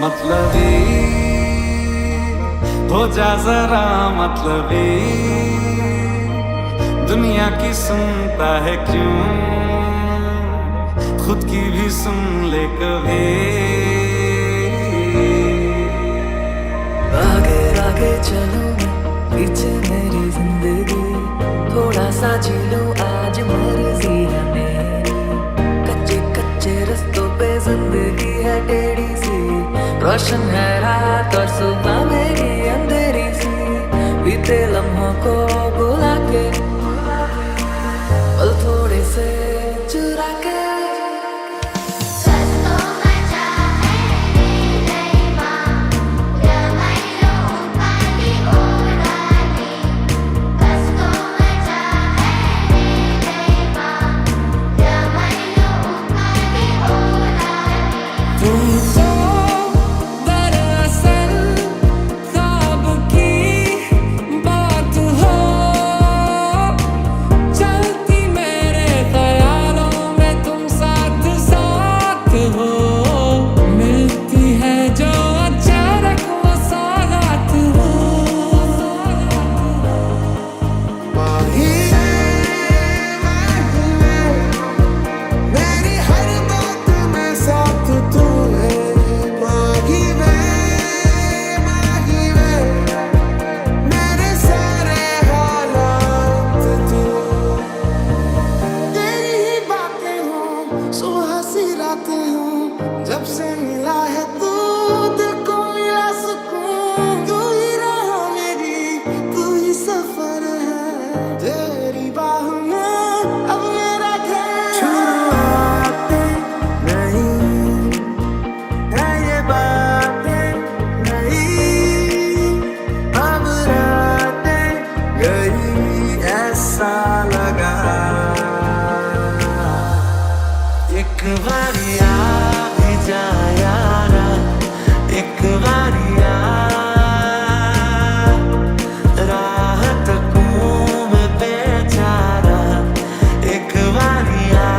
मतलबी हो जा जरा मतलबी, दुनिया की सुनता है क्यों, खुद की भी सुन ले कभी। आगे आगे चलो पीछे मेरी जिंदगी, थोड़ा सा जी लो आज मर्जी है मेरी। कच्चे कच्चे रस्तों पे जिंदगी है टेढ़ी सी, रोशन है रात और सुबह मेरी अंधेरी सी। बीते लम्हों को बुला के पल थोड़े से चुरा के, जब से मिला है तू, दिल को मिला सुकून। तू ही राह मेरी, तू ही सफर है, तेरी बाहों में अब मेरा घर। शुरुआतें नहीं है ये बातें नहीं, अब रातें गई ऐसा लगा। एक बारी आ भी जा यारा, एक बारी आ, राह तकूं मैं बेचारा। एक बारी आ,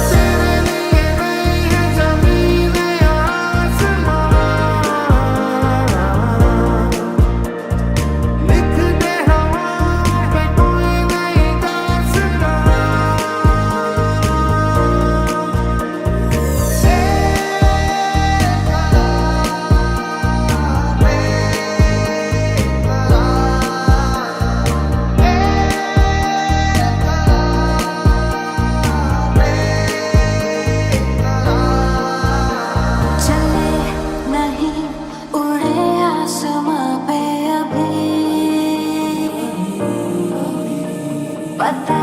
तेरे लिए गई है ज़मीनें आसमां, लिख दे हवाओं पे कोई नई दास्तां। चले नहीं उड़े आसमां पे अभी, पता